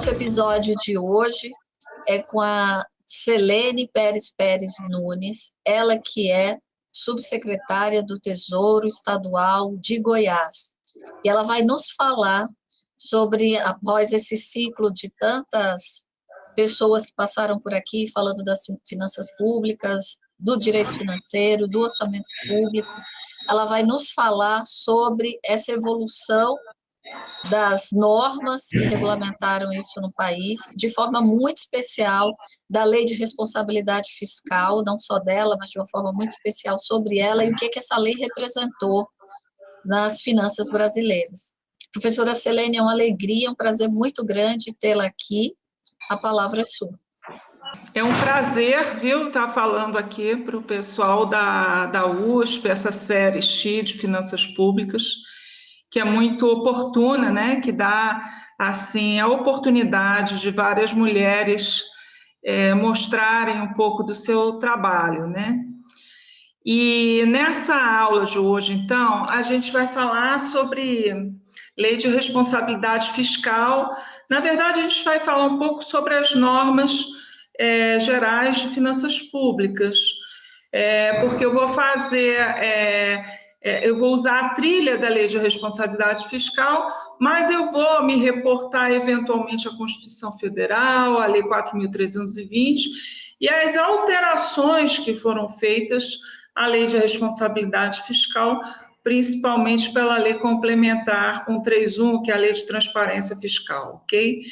Nosso episódio de hoje é com a Selene Pérez Nunes, ela que é subsecretária do Tesouro Estadual de Goiás. E ela vai nos falar sobre, após esse ciclo de tantas pessoas que passaram por aqui, falando das finanças públicas, do direito financeiro, do orçamento público, ela vai nos falar sobre essa evolução das normas que regulamentaram isso no país, de forma muito especial da Lei de Responsabilidade Fiscal, não só dela, mas de uma forma muito especial sobre ela e o que essa lei representou nas finanças brasileiras. Professora Selene, é uma alegria, um prazer muito grande tê-la aqui. A palavra é sua. É um prazer, viu, estar falando aqui para o pessoal da USP, essa série X de Finanças Públicas, que é muito oportuna, né, que dá, assim, a oportunidade de várias mulheres mostrarem um pouco do seu trabalho, né. E nessa aula de hoje, então, a gente vai falar sobre Lei de Responsabilidade Fiscal. Na verdade, a gente vai falar um pouco sobre as normas gerais de finanças públicas, porque eu vou fazer, eu vou usar a trilha da Lei de Responsabilidade Fiscal, mas eu vou me reportar eventualmente à Constituição Federal, à Lei 4.320 e às alterações que foram feitas à Lei de Responsabilidade Fiscal, principalmente pela Lei Complementar 131, que é a Lei de Transparência Fiscal, ok?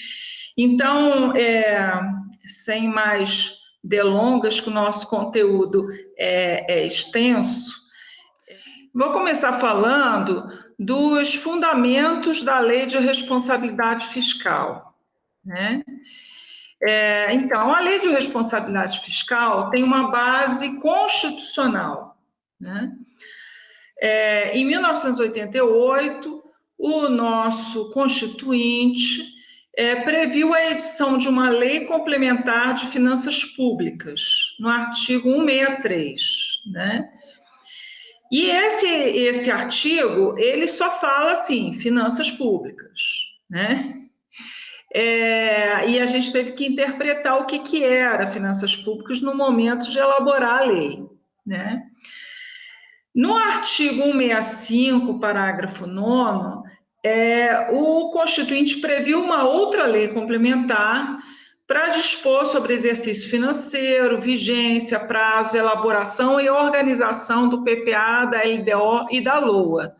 Então, sem mais delongas, que o nosso conteúdo é extenso, vou começar falando dos fundamentos da Lei de Responsabilidade Fiscal, né? Então, a Lei de Responsabilidade Fiscal tem uma base constitucional, né? Em 1988, o nosso Constituinte previu a edição de uma lei complementar de finanças públicas, no artigo 163, né? E esse artigo, ele só fala assim, finanças públicas, né? E a gente teve que interpretar o que era finanças públicas no momento de elaborar a lei, né? No artigo 165, parágrafo 9º, o Constituinte previu uma outra lei complementar para dispor sobre exercício financeiro, vigência, prazo, elaboração e organização do PPA, da LDO e da LOA.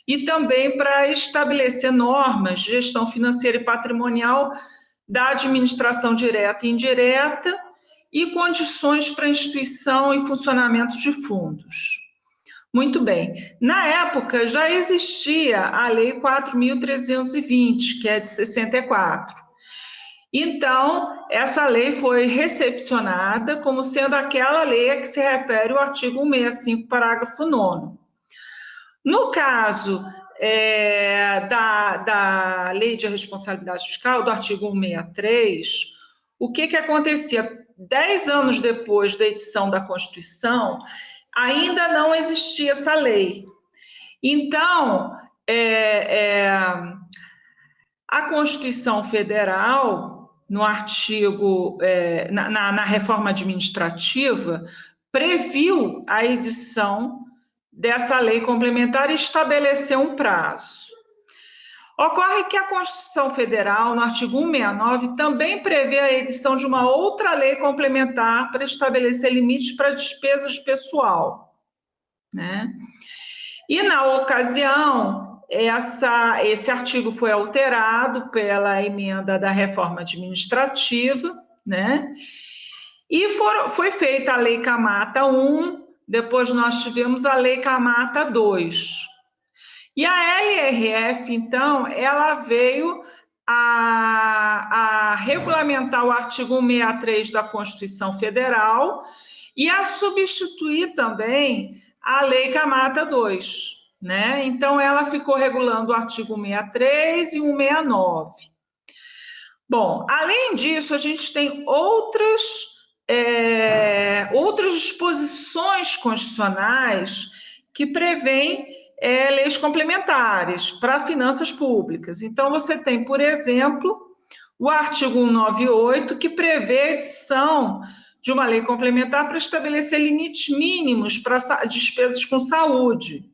E também para estabelecer normas de gestão financeira e patrimonial da administração direta e indireta e condições para instituição e funcionamento de fundos. Muito bem. Na época, já existia a Lei 4.320, que é de 64. Então, essa lei foi recepcionada como sendo aquela lei a que se refere o artigo 165, parágrafo 9º. No caso da Lei de Responsabilidade Fiscal, do artigo 163, o que acontecia? 10 anos depois da edição da Constituição, ainda não existia essa lei. Então, a Constituição Federal, no artigo, na reforma administrativa, previu a edição dessa lei complementar e estabeleceu um prazo. Ocorre que a Constituição Federal, no artigo 169, também prevê a edição de uma outra lei complementar para estabelecer limites para despesas de pessoal, né? E, na ocasião, esse artigo foi alterado pela emenda da reforma administrativa, né? E foi feita a Lei Camata 1, depois nós tivemos a Lei Camata 2. E a LRF, então, ela veio a regulamentar o artigo 163 da Constituição Federal e a substituir também a Lei Camata 2, né? Então, ela ficou regulando o artigo 163 e 169. Bom, além disso, a gente tem outras disposições constitucionais que prevêem leis complementares para finanças públicas. Então, você tem, por exemplo, o artigo 198, que prevê a edição de uma lei complementar para estabelecer limites mínimos para despesas com saúde.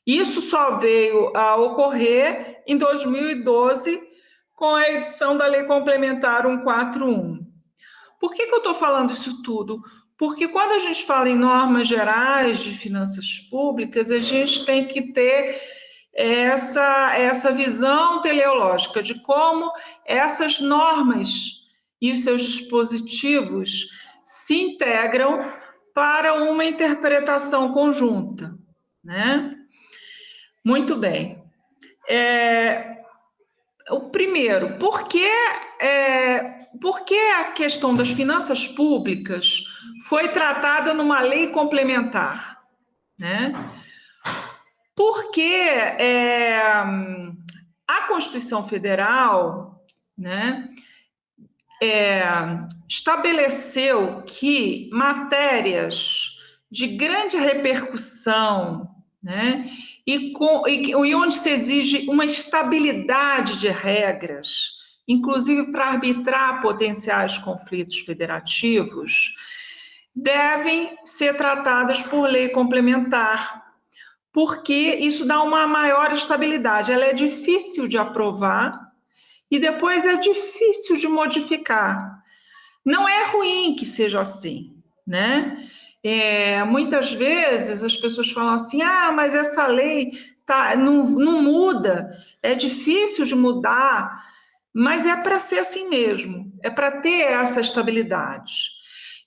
Isso só veio a ocorrer em 2012, com a edição da Lei Complementar 141. Por que eu estou falando isso tudo? Porque quando a gente fala em normas gerais de finanças públicas, a gente tem que ter essa visão teleológica de como essas normas e os seus dispositivos se integram para uma interpretação conjunta, né? Muito bem. O primeiro, por que a questão das finanças públicas foi tratada numa lei complementar, né? Porque a Constituição Federal, né, estabeleceu que matérias de grande repercussão, né, e onde se exige uma estabilidade de regras, inclusive para arbitrar potenciais conflitos federativos, devem ser tratadas por lei complementar, porque isso dá uma maior estabilidade. Ela é difícil de aprovar e depois é difícil de modificar. Não é ruim que seja assim, né? Muitas vezes as pessoas falam assim, mas essa lei não muda, é difícil de mudar, mas é para ser assim mesmo, é para ter essa estabilidade.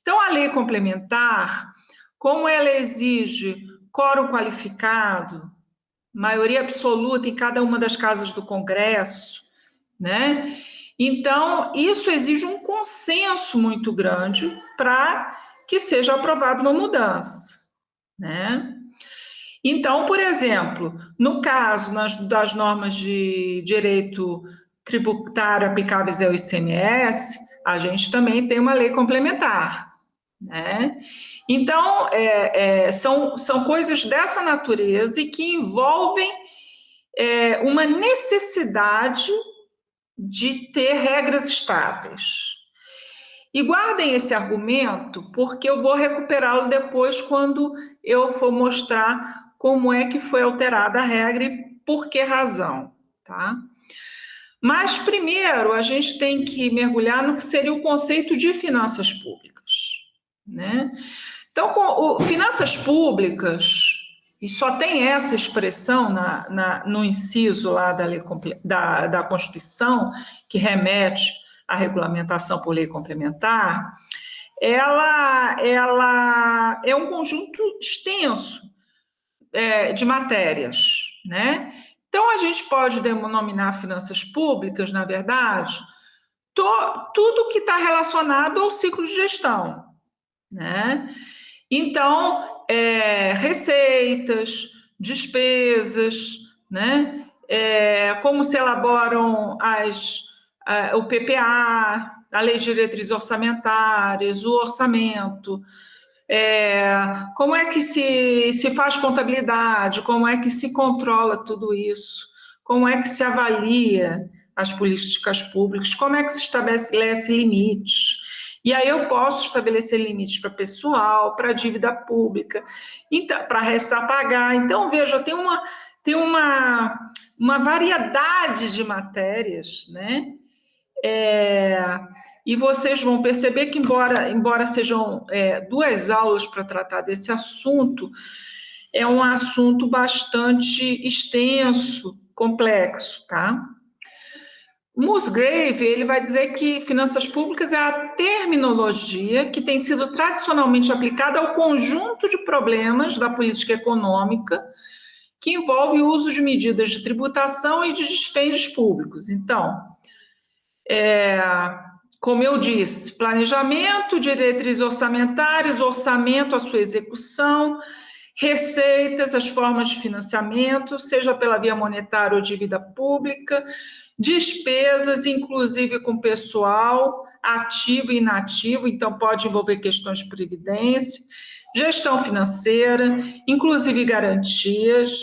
Então, a lei complementar, como ela exige quórum qualificado, maioria absoluta em cada uma das casas do Congresso, né? Então, isso exige um consenso muito grande para que seja aprovada uma mudança, né? Então, por exemplo, no caso das normas de direito tributário aplicáveis ao ICMS, a gente também tem uma lei complementar, né? Então, são coisas dessa natureza e que envolvem uma necessidade de ter regras estáveis. E guardem esse argumento, porque eu vou recuperá-lo depois quando eu for mostrar como é que foi alterada a regra e por que razão, tá? Mas, primeiro, a gente tem que mergulhar no que seria o conceito de finanças públicas, né? Então, finanças públicas, e só tem essa expressão no inciso lá da Constituição, que remete à regulamentação por lei complementar, ela é um conjunto extenso de matérias, né? Então, a gente pode denominar finanças públicas, na verdade, tudo que está relacionado ao ciclo de gestão, né? Então, receitas, despesas, né? Como se elaboram o PPA, a Lei de Diretrizes Orçamentárias, o orçamento, como é que se faz contabilidade, como é que se controla tudo isso, como é que se avalia as políticas públicas, como é que se estabelece limites. E aí eu posso estabelecer limites para pessoal, para dívida pública, então, para restar a pagar. Então, veja, tem uma variedade de matérias, né? E vocês vão perceber que, embora sejam 2 aulas para tratar desse assunto, é um assunto bastante extenso, complexo, tá? Musgrave, ele vai dizer que finanças públicas é a terminologia que tem sido tradicionalmente aplicada ao conjunto de problemas da política econômica que envolve o uso de medidas de tributação e de dispêndios públicos. Então, como eu disse, planejamento, diretrizes orçamentárias, orçamento, a sua execução, receitas, as formas de financiamento, seja pela via monetária ou dívida pública, despesas, inclusive com pessoal ativo e inativo, então pode envolver questões de previdência, gestão financeira, inclusive garantias,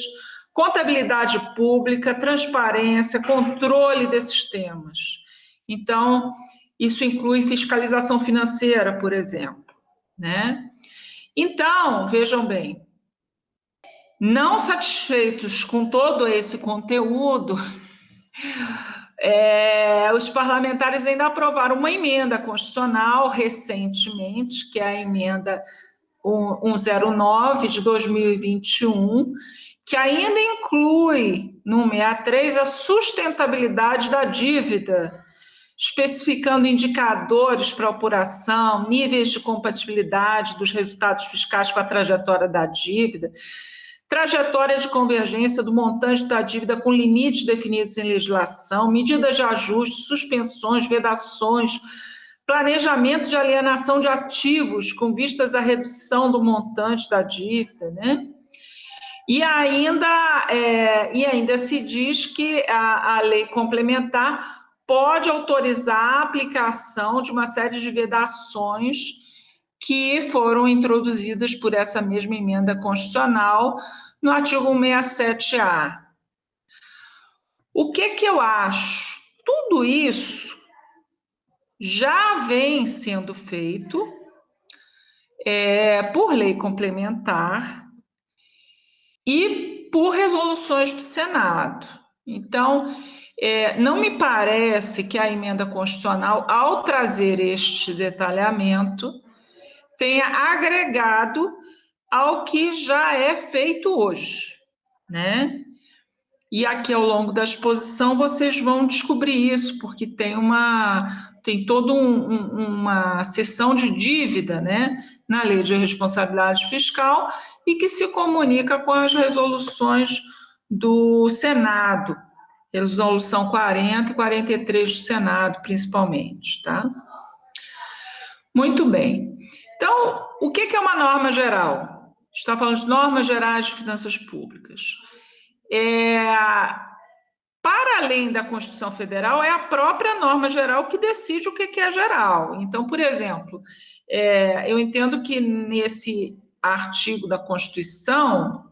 contabilidade pública, transparência, controle desses temas. Então, isso inclui fiscalização financeira, por exemplo, né? Então, vejam bem, não satisfeitos com todo esse conteúdo, os parlamentares ainda aprovaram uma emenda constitucional recentemente, que é a emenda 109 de 2021, que ainda inclui no 63 a sustentabilidade da dívida, especificando indicadores para apuração, níveis de compatibilidade dos resultados fiscais com a trajetória da dívida, trajetória de convergência do montante da dívida com limites definidos em legislação, medidas de ajuste, suspensões, vedações, planejamento de alienação de ativos com vistas à redução do montante da dívida, né? E ainda se diz que a lei complementar pode autorizar a aplicação de uma série de vedações que foram introduzidas por essa mesma emenda constitucional no artigo 167A. O que eu acho? Tudo isso já vem sendo feito por lei complementar e por resoluções do Senado. Então, não me parece que a emenda constitucional, ao trazer este detalhamento, tenha agregado ao que já é feito hoje, né? E aqui ao longo da exposição vocês vão descobrir isso, porque tem toda uma seção de dívida, né, na Lei de Responsabilidade Fiscal e que se comunica com as resoluções do Senado, resolução 40 e 43 do Senado, principalmente, tá? Muito bem. Então, o que é uma norma geral? Está falando de normas gerais de finanças públicas. Para além da Constituição Federal, é a própria norma geral que decide o que é geral. Então, por exemplo, eu entendo que nesse artigo da Constituição,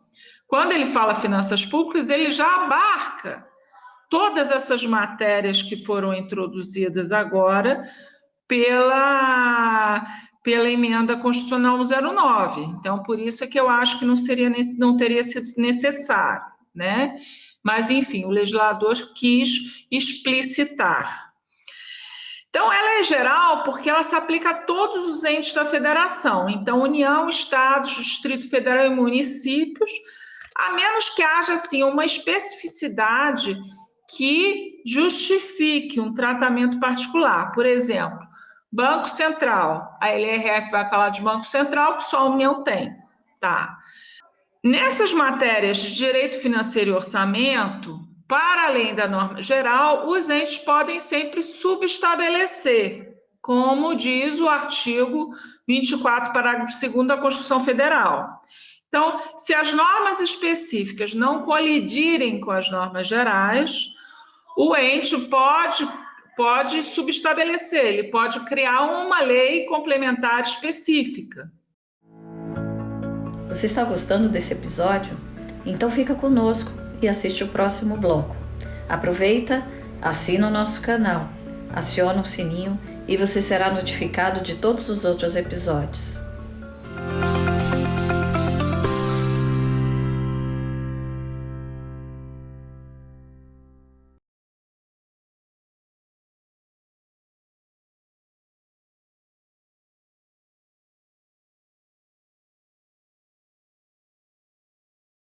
quando ele fala finanças públicas, ele já abarca todas essas matérias que foram introduzidas agora pela emenda constitucional 09. Então, por isso é que eu acho que não teria sido necessário, né? Mas, enfim, o legislador quis explicitar. Então, ela é geral porque ela se aplica a todos os entes da federação. Então, União, Estados, Distrito Federal e municípios, a menos que haja, assim, uma especificidade que justifique um tratamento particular. Por exemplo, Banco Central. A LRF vai falar de Banco Central, que só a União tem, tá? Nessas matérias de direito financeiro e orçamento, para além da norma geral, os entes podem sempre subestabelecer, como diz o artigo 24, parágrafo 2º da Constituição Federal. Então, se as normas específicas não colidirem com as normas gerais, o ente pode subestabelecer, ele pode criar uma lei complementar específica. Você está gostando desse episódio? Então fica conosco e assiste o próximo bloco. Aproveita, assina o nosso canal, aciona o sininho e você será notificado de todos os outros episódios.